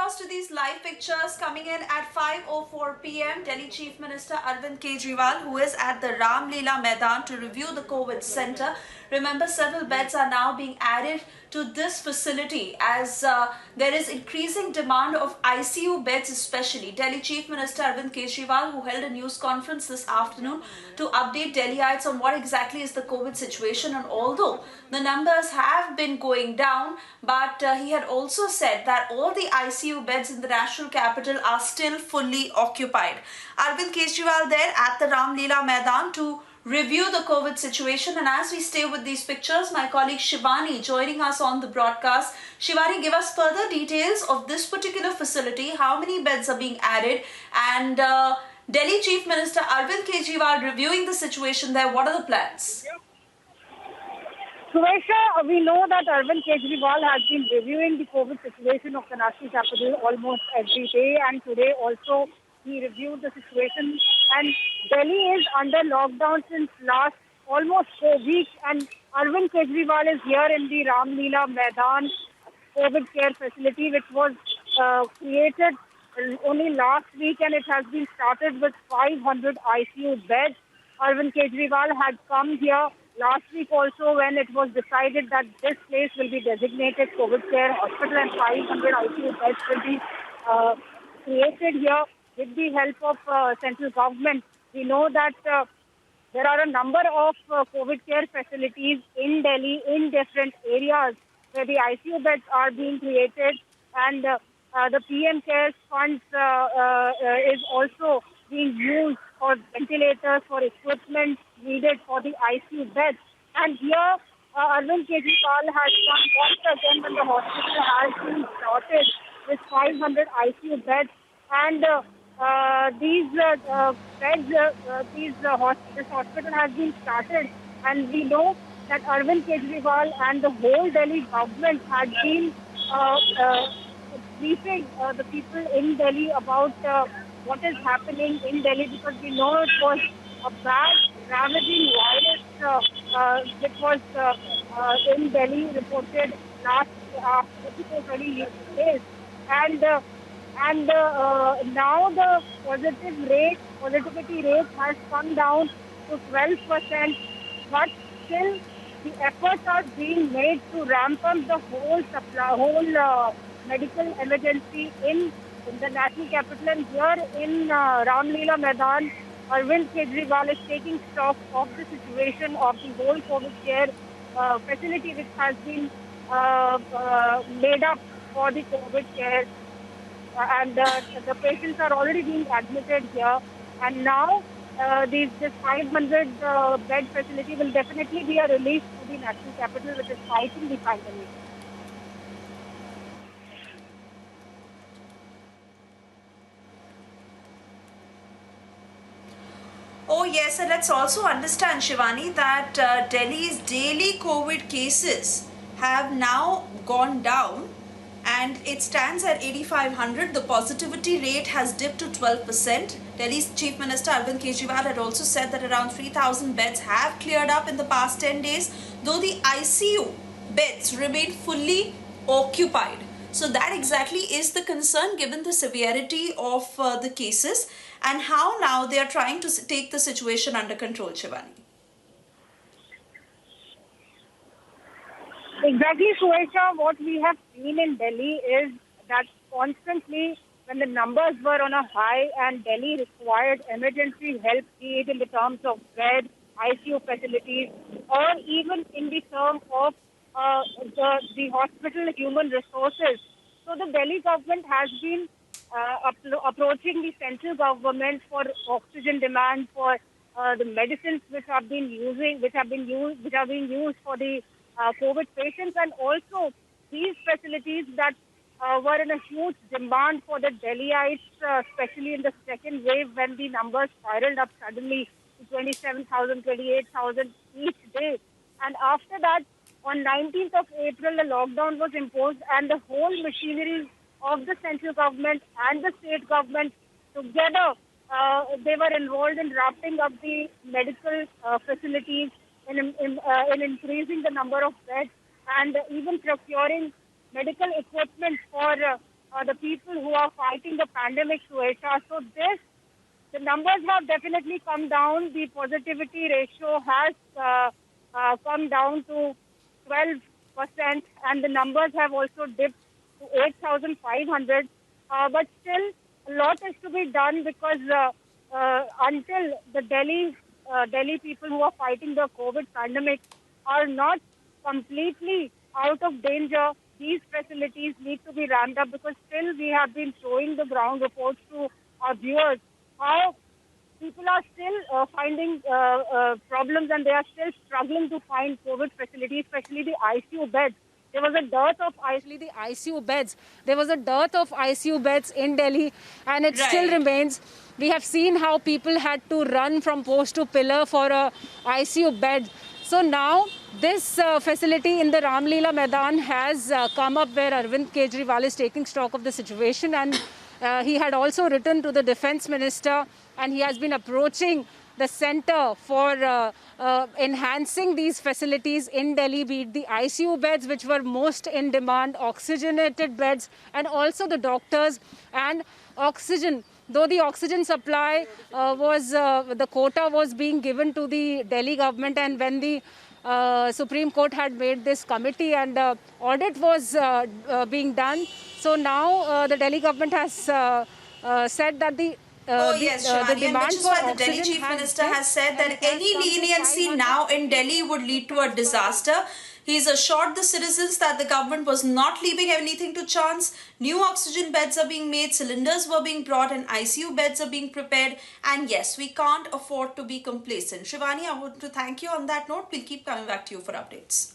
across to these live pictures coming in at 5:04 p.m. Delhi Chief Minister Arvind Kejriwal, who is at the Ramlila Maidan to review the COVID center. Remember, several beds are now being added to this facility as there is increasing demand of ICU beds, especially. Delhi Chief Minister Arvind Kejriwal, who held a news conference this afternoon to update Delhiites on what exactly is the COVID situation, and although the numbers have been going down, but he had also said that all the ICU beds in the national capital are still fully occupied. Arvind Kejriwal there at the Ramlila Maidan to review the COVID situation. And as we stay with these pictures, my colleague Shivani joining us on the broadcast. Shivani, give us further details of this particular facility, how many beds are being added, and Delhi Chief Minister Arvind Kejriwal reviewing the situation there. What are the plans? Suesha, we know that Arvind Kejriwal has been reviewing the COVID situation of the national capital almost every day, and today also he reviewed the situation. And Delhi is under lockdown since last almost 4 weeks, and Arvind Kejriwal is here in the Ramlila Maidan COVID care facility, which was created only last week, and it has been started with 500 ICU beds. Arvind Kejriwal had come here last week also when it was decided that this place will be designated COVID care hospital and 500 ICU beds will be created here with the help of central government. We know that there are a number of COVID care facilities in Delhi in different areas where the ICU beds are being created, and the PM Cares funds is also being used for ventilators, for equipment needed for the ICU beds. And here, Arvind Kejriwal has come once again when the hospital has been started with 500 ICU beds. And this hospital has been started. And we know that Arvind Kejriwal and the whole Delhi government had been briefing the people in Delhi about what is happening in Delhi, because we know it was a bad, ravaging virus which was in Delhi reported last 20 days. And now the positivity rate has come down to 12%, but still the efforts are being made to ramp up the whole medical emergency in the national capital. And here in Ramlila Maidan, Arvind Kejriwal is taking stock of the situation of the whole COVID care facility, which has been made up for the COVID care. And the patients are already being admitted here. And now this 500 bed facility will definitely be a relief to the national capital, which is fighting the pandemic. Oh yes, and let's also understand, Shivani, that Delhi's daily COVID cases have now gone down and it stands at 8,500. The positivity rate has dipped to 12%. Delhi's Chief Minister Arvind Kejriwal had also said that around 3,000 beds have cleared up in the past 10 days, though the ICU beds remain fully occupied. So that exactly is the concern given the severity of the cases and how now they are trying to take the situation under control, Shivani. Exactly, Suesha. What we have seen in Delhi is that constantly when the numbers were on a high and Delhi required emergency help, be it in the terms of bed, ICU facilities, or even in the term of the hospital human resources. So the Delhi government has been approaching the central government for oxygen demand, for the medicines which are being used for the COVID patients, and also these facilities that were in a huge demand for the Delhiites, especially in the second wave when the numbers spiraled up suddenly to 27,000, 28,000 each day. And after that, on 19th of April, the lockdown was imposed, and the whole machinery of the central government and the state government together, they were involved in ramping up the medical facilities, in increasing the number of beds, and even procuring medical equipment for the people who are fighting the pandemic situation. So the numbers have definitely come down. The positivity ratio has come down to 12%, and the numbers have also dipped to 8,500. But still, a lot is to be done because until the Delhi people who are fighting the COVID pandemic are not completely out of danger, these facilities need to be ramped up because still we have been showing the ground reports to our viewers how people are still finding problems and they are still struggling to find COVID facilities, especially the ICU beds. There was a dearth of ICU beds. There was a dearth of ICU beds in Delhi, and it still remains. We have seen how people had to run from post to pillar for a ICU bed. So now this facility in the Ramlila Maidan has come up where Arvind Kejriwal is taking stock of the situation, and he had also written to the defense minister, and he has been approaching the center for enhancing these facilities in Delhi, be it the ICU beds, which were most in demand, oxygenated beds, and also the doctors and oxygen. Though the oxygen supply the quota was being given to the Delhi government, and when the Supreme Court had made this committee and audit was being done, so now the Delhi government has said that Yes, Shivani, and demand which is for why the Delhi oxygen Chief has Minister dipped, has said and that it has any come to leniency 500. now in Delhi would lead to a disaster. He's assured the citizens that the government was not leaving anything to chance. New oxygen beds are being made, cylinders were being brought, and ICU beds are being prepared. And yes, we can't afford to be complacent. Shivani, I want to thank you on that note. We'll keep coming back to you for updates.